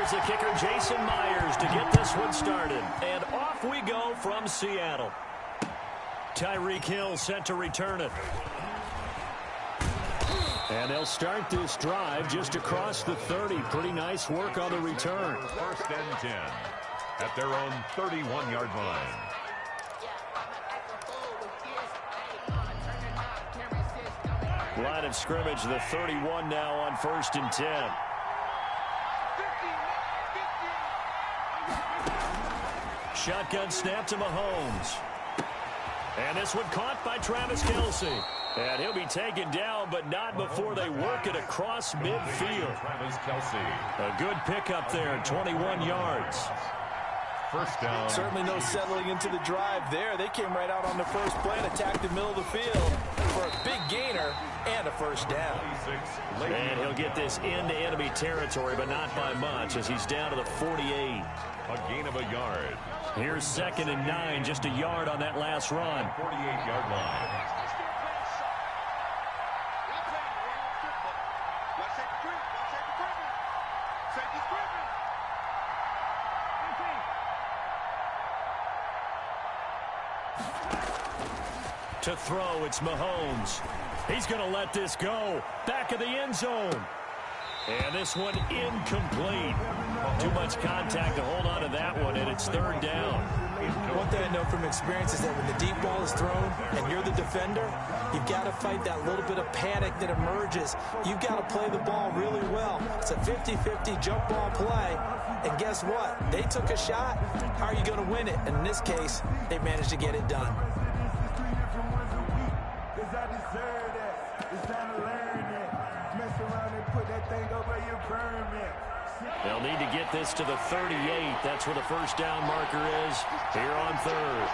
Here's the kicker, Jason Myers, to get this one started. And off we go from Seattle. Tyreek Hill set to return it. And they'll start this drive just across the 30. Pretty nice work on the return. 1st and 10 at their own 31-yard line. Line of scrimmage, the 31 now on 1st and 10. Shotgun snap to Mahomes. And this one caught by Travis Kelce. And he'll be taken down, but not before they work it across midfield. Travis Kelce. A good pickup there, 21 yards. 1st down. Certainly no settling into the drive there. They came right out on the first play and attacked the middle of the field for a big gainer and a 1st down. And he'll get this into enemy territory, but not by much, as he's down to the 48. A gain of a yard. Here's 2nd and 9, just a yard on that last run. 48-yard line. To throw, it's Mahomes. He's going to let this go. Back of the end zone. And this one incomplete. Too much contact to hold on to that one, and it's 3rd down. One thing I know from experience is that when the deep ball is thrown and you're the defender, you've got to fight that little bit of panic that emerges. You've got to play the ball really well. It's a 50-50 jump ball play. And guess what? They took a shot. How are you going to win it? And in this case, they managed to get it done. They'll need to get this to the 38. That's where the 1st down marker is here on 3rd.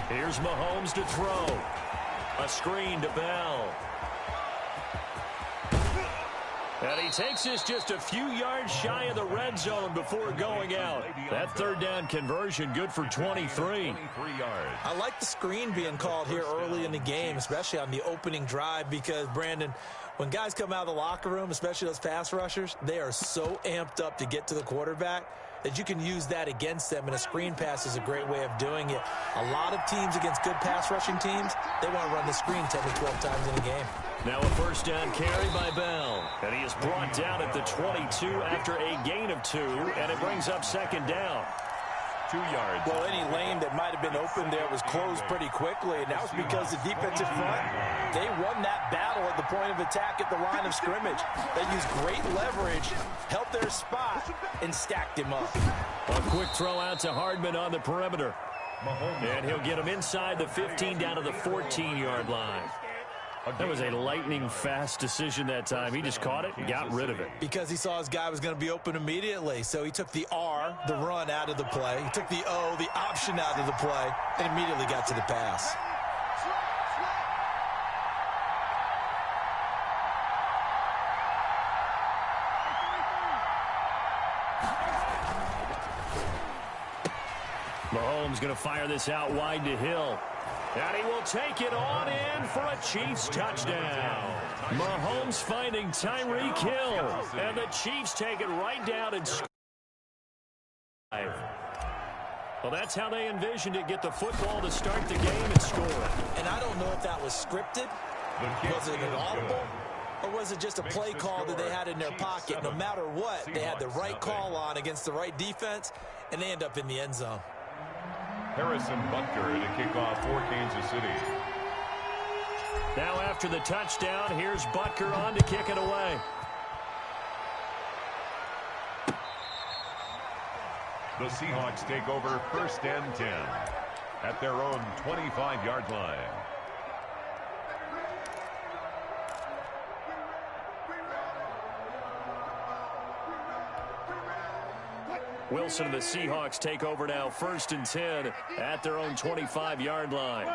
Here's Mahomes to throw. A screen to Bell. And he takes this just a few yards shy of the red zone before going out. That 3rd down conversion good for 23. I like the screen being called here early in the game, especially on the opening drive, because, Brandon, when guys come out of the locker room, especially those pass rushers, they are so amped up to get to the quarterback that you can use that against them, and a screen pass is a great way of doing it. A lot of teams against good pass rushing teams, they want to run the screen 10 to 12 times in a game. Now a 1st down carry by Bell. And he is brought down at the 22 after a gain of 2, and it brings up 2nd down. 2 yards. Well, any lane that might have been open there was closed pretty quickly, and that was because the defensive front, they won that battle at the point of attack at the line of scrimmage. They used great leverage, held their spot, and stacked him up. A quick throw out to Hardman on the perimeter. And he'll get him inside the 15 down to the 14-yard line. That was a lightning-fast decision that time. He just caught it and got rid of it. Because he saw his guy was going to be open immediately. So he took the R, the run, out of the play. He took the O, the option, out of the play, and immediately got to the pass. Mahomes going to fire this out wide to Hill. And he will take it on in for a Chiefs touchdown. Mahomes finding Tyreek Hill. And the Chiefs take it right down and score. Well, that's how they envisioned it. Get the football to start the game and score it. And I don't know if that was scripted. Was it an audible? Or was it just a play call that they had in their pocket? No matter what, they had the right call on against the right defense, and they end up in the end zone. Harrison Butker to kick off for Kansas City. Now after the touchdown, here's Butker on to kick it away. The Seahawks take over 1st and 10 at their own 25-yard line. Wilson and the Seahawks take over now 1st and 10 at their own 25-yard line.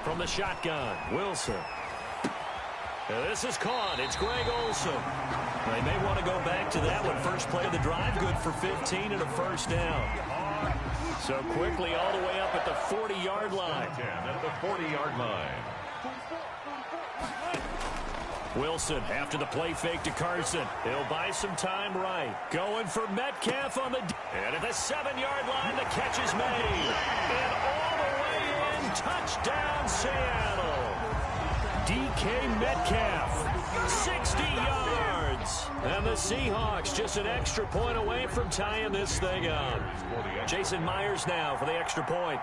From the shotgun, Wilson. This is caught. It's Greg Olsen. They may want to go back to that one. First play of the drive, good for 15 and a 1st down. So quickly all the way up at the 40-yard line. 10 at the 40-yard line. Wilson after the play fake to Carson. He'll buy some time right. Going for Metcalf on the... And at the 7-yard line, the catch is made. And all the way in, touchdown Seattle. DK Metcalf, 60 yards. And the Seahawks just an extra point away from tying this thing up. Jason Myers now for the extra point.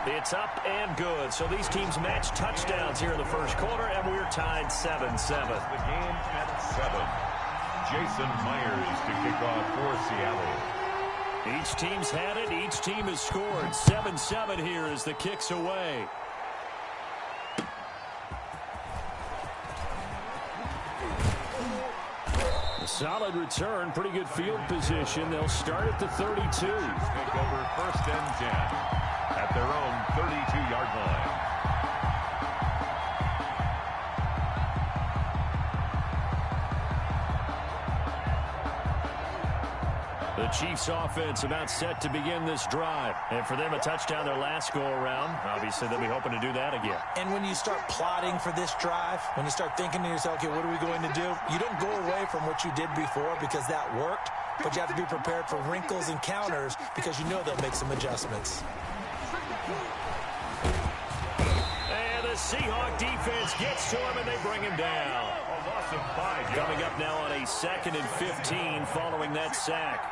It's up and good. So these teams match touchdowns here in the first quarter, and we're tied 7-7. The game at 7. Jason Myers to kick off for Seattle. Each team's had it. Each team has scored. 7-7 here as the kick's away. A solid return. Pretty good field position. They'll start at the 32. Take over first and 10. At their own 32-yard line. The Chiefs offense about set to begin this drive. And for them, a touchdown their last go-around. Obviously, they'll be hoping to do that again. And when you start plotting for this drive, when you start thinking to yourself, okay, what are we going to do? You don't go away from what you did before because that worked, but you have to be prepared for wrinkles and counters because you know they'll make some adjustments. And the Seahawk defense gets to him, and they bring him down. A loss of 5 yards. Coming up now on a 2nd and 15 following that sack.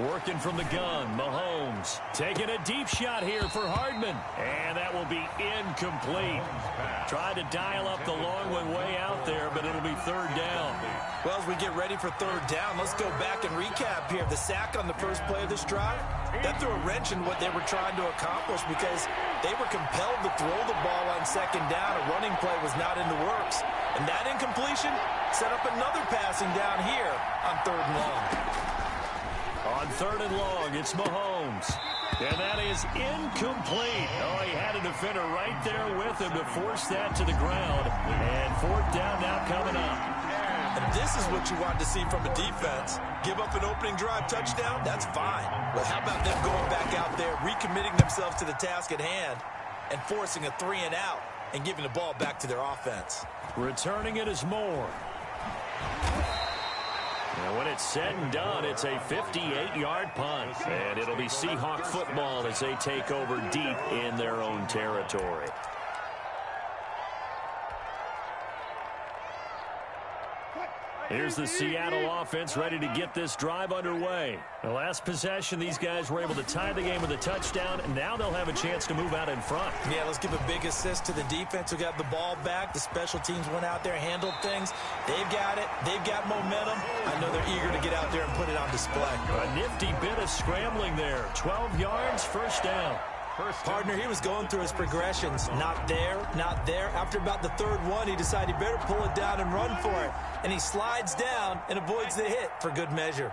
Working from the gun, Mahomes taking a deep shot here for Hardman. And that will be incomplete. Tried to dial up the long one way out there, but it'll be 3rd down. Well, as we get ready for 3rd down, let's go back and recap here. The sack on the first play of this drive, that threw a wrench in what they were trying to accomplish because they were compelled to throw the ball on 2nd down. A running play was not in the works. And that incompletion set up another passing down here on 3rd and long. On 3rd and long, it's Mahomes. And that is incomplete. Oh, he had a defender right there with him to force that to the ground. And 4th down now coming up. And this is what you want to see from a defense. Give up an opening drive touchdown, that's fine. But how about them going back out there, recommitting themselves to the task at hand, and forcing a 3 and out, and giving the ball back to their offense. Returning it is Moore. And when it's said and done, it's a 58-yard punt. And it'll be Seahawk football as they take over deep in their own territory. Here's the Seattle offense ready to get this drive underway. The last possession, these guys were able to tie the game with a touchdown, and now they'll have a chance to move out in front. Yeah, let's give a big assist to the defense who got the ball back. The special teams went out there, handled things. They've got it. They've got momentum. I know they're eager to get out there and put it on display. A nifty bit of scrambling there. 12 yards, 1st down. Partner, he was going through his progressions. Not there, not there. After about the 3rd one, he decided he better pull it down and run for it. And he slides down and avoids the hit for good measure.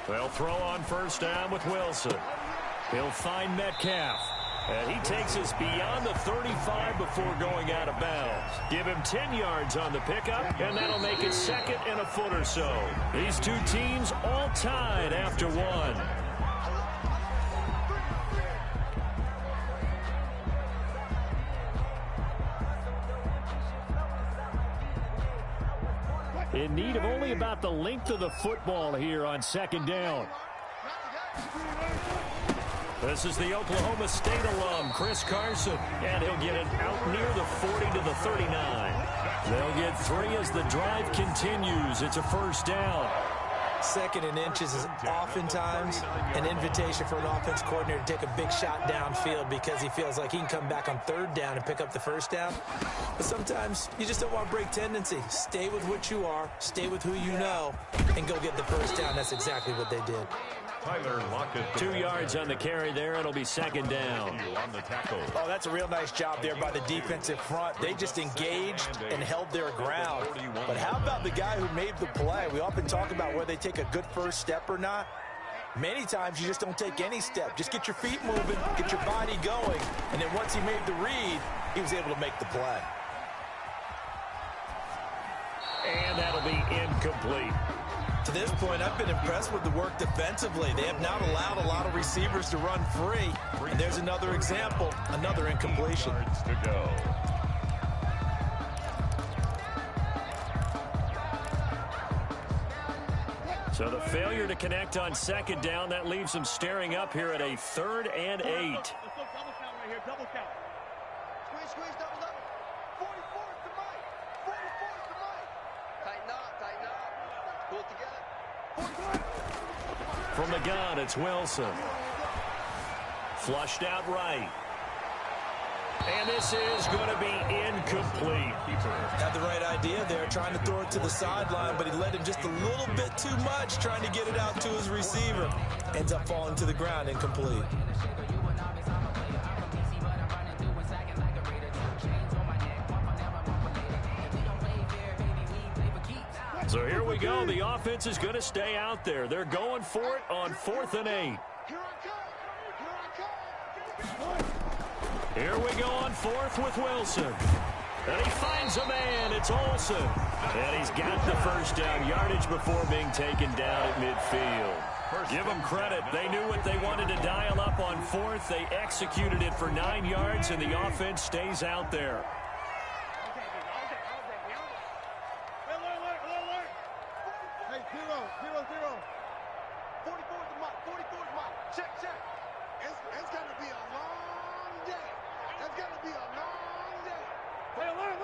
They'll throw on 1st down with Wilson. He'll find Metcalf. And he takes us beyond the 35 before going out of bounds. Give him 10 yards on the pickup, and that'll make it 2nd and a foot or so. These two teams all tied after 1. In need of only about the length of the football here on 2nd down. This is the Oklahoma State alum, Chris Carson. And he'll get it out near the 40 to the 39. They'll get 3 as the drive continues. It's a 1st down. 2nd and inches is oftentimes an invitation for an offense coordinator to take a big shot downfield because he feels like he can come back on 3rd down and pick up the 1st down. But sometimes you just don't want to break tendency. Stay with what you are, stay with who you know, and go get the 1st down. That's exactly what they did. Tyler Lockett. 2 yards on the carry there. It'll be second down. On the tackle. Oh, that's a real nice job there by the defensive front. They just engaged and held their ground. But how about the guy who made the play? We often talk about whether they take a good first step or not. Many times you just don't take any step. Just get your feet moving, get your body going, and then once he made the read, he was able to make the play. And that'll be incomplete. To this point, I've been impressed with the work defensively. They have not allowed a lot of receivers to run free. And there's another example, another incompletion. To go. So the failure to connect on second down, that leaves them staring up here at a 3rd and 8. Let's go double count right here, double count. Squeeze, double up. 44 is the mic. 44 is the mic. Tighten up. Pull it together. From the gun, it's Wilson. Flushed out right. And this is going to be incomplete. Had the right idea there, trying to throw it to the sideline, but he led him just a little bit too much, trying to get it out to his receiver. Ends up falling to the ground, incomplete. So here we go. The offense is going to stay out there. They're going for it on 4th and 8. Here we go on 4th with Wilson. And he finds a man. It's Olsen. And he's got the first down yardage before being taken down at midfield. Give them credit. They knew what they wanted to dial up on 4th. They executed it for 9 yards, and the offense stays out there. Hey, 0, 44 is the mark. 44 is the mark. Check. It's going to be a long day. It's going to be a long day. Hey, alert.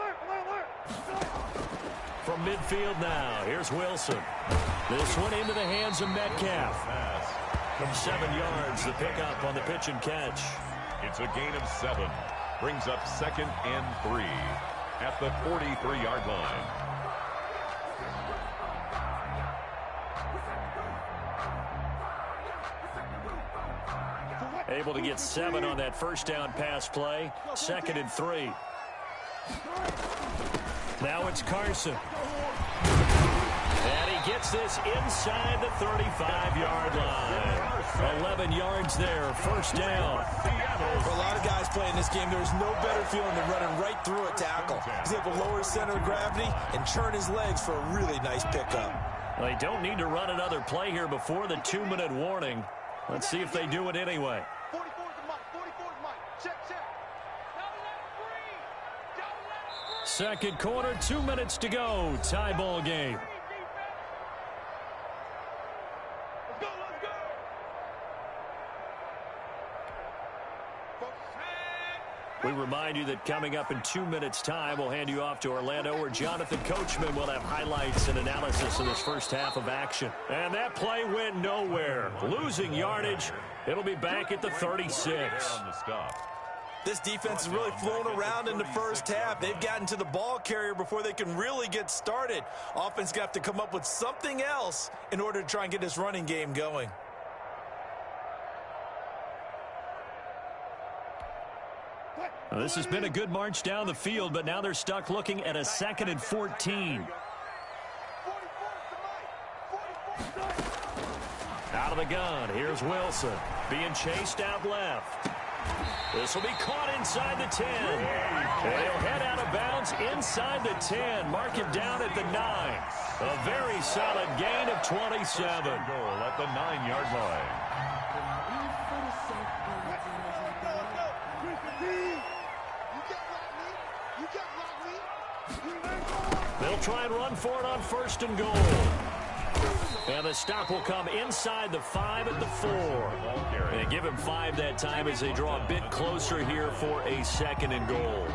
From midfield now, here's Wilson. This one into the hands of Metcalf. From 7 yards, the pickup on the pitch and catch. It's a gain of 7. Brings up 2nd and 3 at the 43-yard line. Able to get 7 on that first down pass play. 2nd and 3. Now it's Carson. And he gets this inside the 35-yard line. 11 yards there, first down. For a lot of guys playing this game, there's no better feeling than running right through a tackle. He's able to lower his center of gravity and churn his legs for a really nice pickup. Well, they don't need to run another play here before the 2-minute warning. Let's see if they do it anyway. 44 is the mark. 44 is the mark. Check. Second quarter, 2 minutes to go. Tie ball game. Let's go. We remind you that coming up in 2 minutes' time, we'll hand you off to Orlando, where Jonathan Coachman will have highlights and analysis of this first half of action. And that play went nowhere. Losing yardage. It'll be back at the 36. This defense has really flown around in the first half. They've gotten to the ball carrier before they can really get started. Offense got to come up with something else in order to try and get this running game going. Well, this has been a good march down the field, but now they're stuck looking at a 2nd and 14. Out of the gun, here's Wilson. Being chased out left. This will be caught inside the 10. And he'll head out of bounds inside the 10. Mark him down at the 9. A very solid gain of 27. Goal at the 9-yard line. They'll try and run for it on 1st and goal. And the stop will come inside the 5 at the 4. And give him 5 that time as they draw a bit closer here for a 2nd and goal.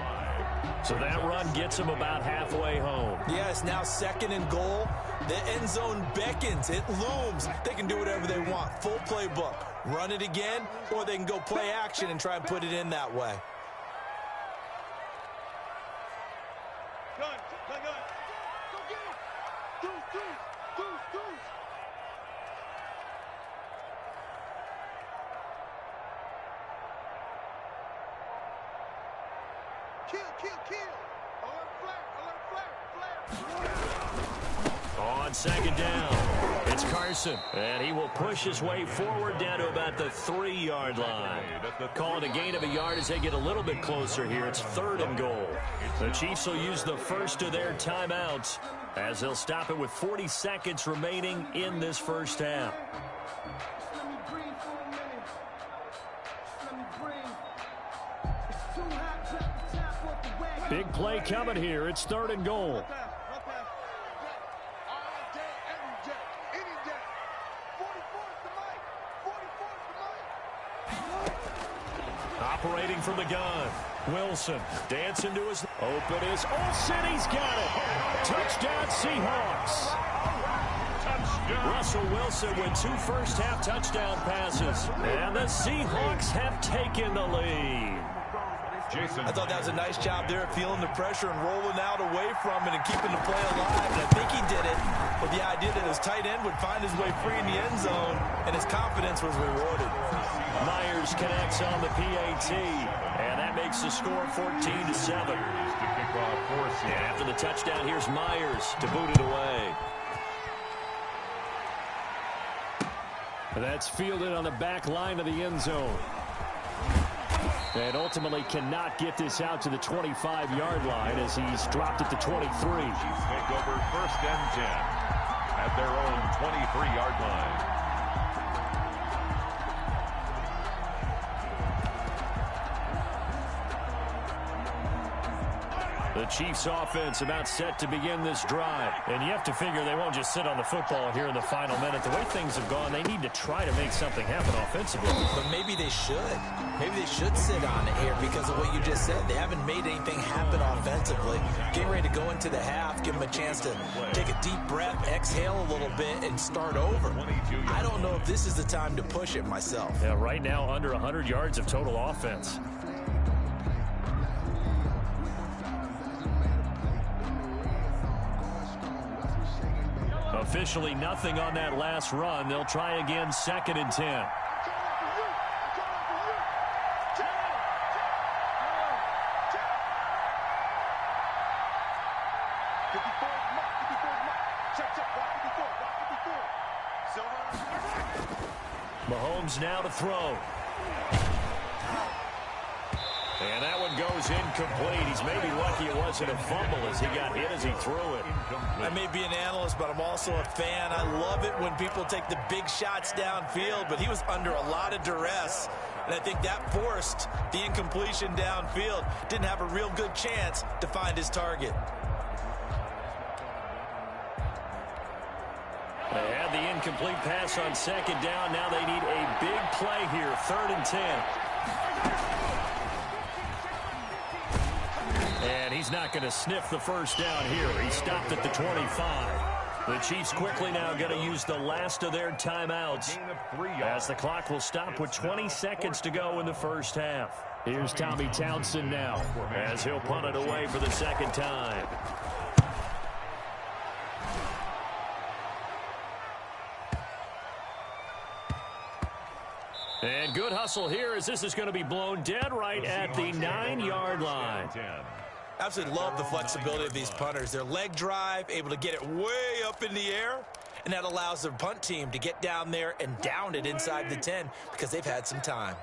So that run gets them about halfway home. Yes, now 2nd and goal. The end zone beckons. It looms. They can do whatever they want. Full playbook. Run it again, or they can go play action and try and put it in that way. On second down, it's Carson, and he will push his way forward down to about the 3-yard line. Call it a gain of a yard as they get a little bit closer here. It's 3rd and goal. The Chiefs will use the first of their timeouts as they'll stop it with 40 seconds remaining in this first half. Big play coming here. It's 3rd and goal. Operating from the gun. Wilson dancing to his open is Olsen. He's got it. Touchdown Seahawks. Touchdown. Russell Wilson with 2 first-half touchdown passes. And the Seahawks have taken the lead. I thought that was a nice job there of feeling the pressure and rolling out away from it and keeping the play alive. And I think he did it with the idea that his tight end would find his way free in the end zone, and his confidence was rewarded. Myers connects on the PAT, and that makes the score 14-7. And after the touchdown, here's Myers to boot it away. That's fielded on the back line of the end zone. And ultimately cannot get this out to the 25-yard line as he's dropped at the 23. Chiefs take over 1st and 10 at their own 23-yard line. The Chiefs offense about set to begin this drive. And you have to figure they won't just sit on the football here in the final minute. The way things have gone, they need to try to make something happen offensively. But maybe they should. Maybe they should sit on it here because of what you just said. They haven't made anything happen offensively. Getting ready to go into the half, give them a chance to take a deep breath, exhale a little bit, and start over. I don't know if this is the time to push it myself. Yeah, right now under 100 yards of total offense. Officially nothing on that last run. They'll try again 2nd and 10. Mahomes now to throw. And that one goes incomplete. He's maybe lucky it wasn't a fumble as he got hit as he threw it. I may be an analyst, but I'm also a fan. I love it when people take the big shots downfield, but he was under a lot of duress. And I think that forced the incompletion downfield. Didn't have a real good chance to find his target. They had the incomplete pass on 2nd down. Now they need a big play here, 3rd and 10. And he's not going to sniff the first down here. He stopped at the 25. The Chiefs quickly now going to use the last of their timeouts as the clock will stop with 20 seconds to go in the first half. Here's Tommy Townsend now as he'll punt it away for the 2nd time. And good hustle here as this is going to be blown dead right at the 9-yard line. Absolutely love the flexibility of these punters. Their leg drive, able to get it way up in the air, and that allows their punt team to get down there and down it inside the 10 because they've had some time.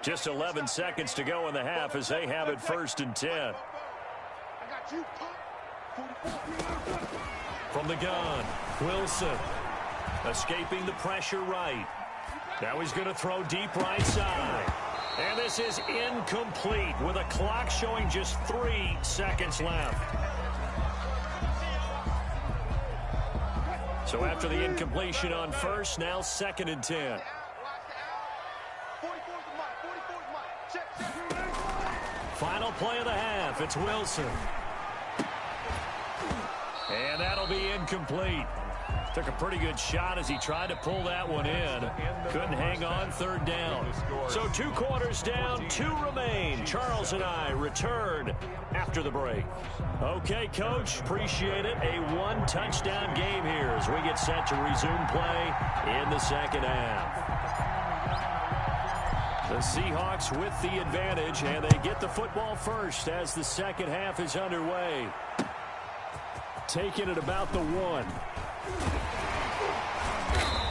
Just 11 seconds to go in the half as they have it 1st and 10. From the gun, Wilson escaping the pressure right. Now he's going to throw deep right side. And this is incomplete with a clock showing just 3 seconds left. So after the incompletion on first, now 2nd and 10. Final play of the half. It's Wilson. And that'll be incomplete. Took a pretty good shot as he tried to pull that one in. Couldn't hang on 3rd down. So 2 quarters down, 2 remain. Charles and I return after the break. Okay, Coach, appreciate it. A 1-touchdown game here as we get set to resume play in the 2nd half. The Seahawks with the advantage, and they get the football first as the second half is underway. Taking it about the 1.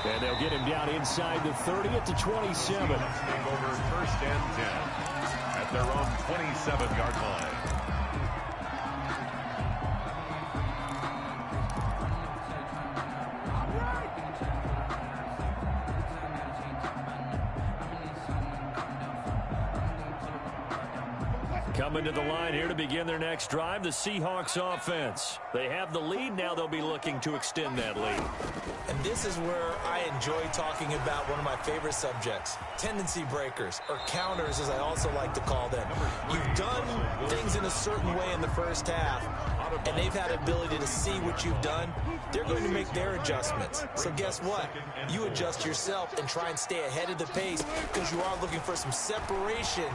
And they'll get him down inside the 30 at the 27. Take over first and 10 at their own 27-yard line. Coming to the line here to begin their next drive, the Seahawks offense. They have the lead. Now they'll be looking to extend that lead. And this is where I enjoy talking about one of my favorite subjects, tendency breakers, or counters as I also like to call them. You've done things in a certain way in the first half, and they've had ability to see what you've done. They're going to make their adjustments. So guess what? You adjust yourself and try and stay ahead of the pace because you are looking for some separation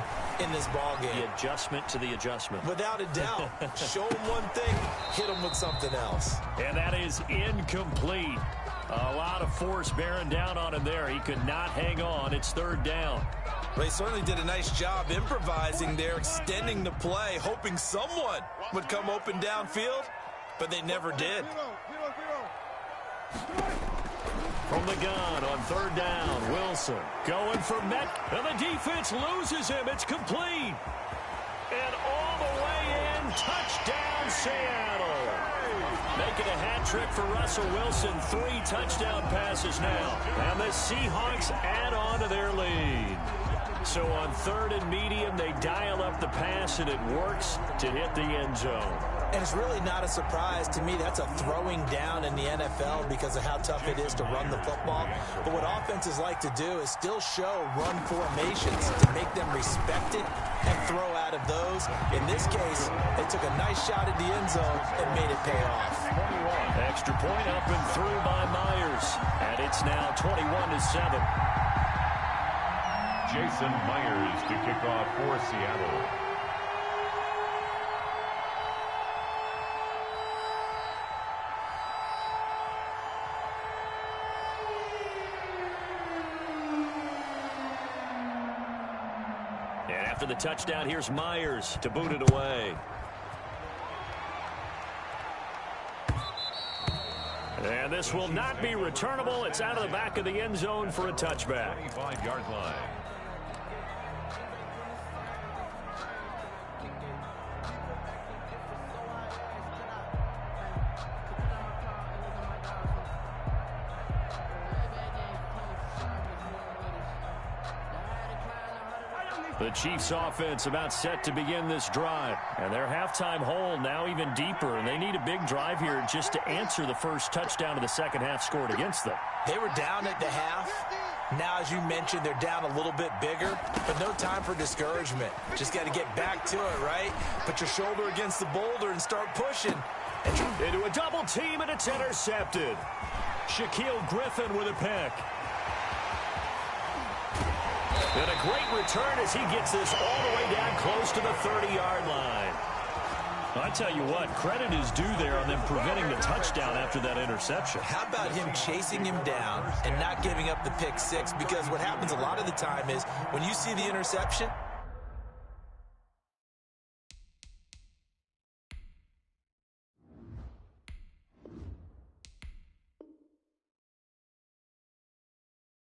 in this ballgame. The adjustment to the adjustment. Without a doubt. Show them one thing, hit them with something else. And that is incomplete. A lot of force bearing down on him there. He could not hang on. It's third down. They certainly did a nice job improvising there, extending the play, hoping someone would come open downfield, but they never did. From the gun on third down, Wilson going for Met, and the defense loses him. It's complete. And all the way in, touchdown Seattle. Making a hat trick for Russell Wilson. 3 touchdown passes now. And the Seahawks add on to their lead. So on third and medium, they dial up the pass, and it works to hit the end zone. And it's really not a surprise to me. That's a throwing down in the NFL because of how tough it is to run the football. But what offenses like to do is still show run formations to make them respect it and throw out of those. In this case, they took a nice shot at the end zone and made it pay off. Extra point up and through by Myers. And it's now 21-7. Jason Myers to kick off for Seattle. And after the touchdown, here's Myers to boot it away. And this will not be returnable. It's out of the back of the end zone for a touchback. 25-yard line. The Chiefs offense about set to begin this drive. And their halftime hole now even deeper. And they need a big drive here just to answer the first touchdown of the second half scored against them. They were down at the half. Now, as you mentioned, they're down a little bit bigger, but no time for discouragement. Just got to get back to it, right? Put your shoulder against the boulder and start pushing. Into a double team, and it's intercepted. Shaquille Griffin with a pick. And a great return as he gets this all the way down close to the 30-yard line. I tell you what, credit is due there on them preventing the touchdown after that interception. How about him chasing him down and not giving up the pick six? Because what happens a lot of the time is when you see the interception,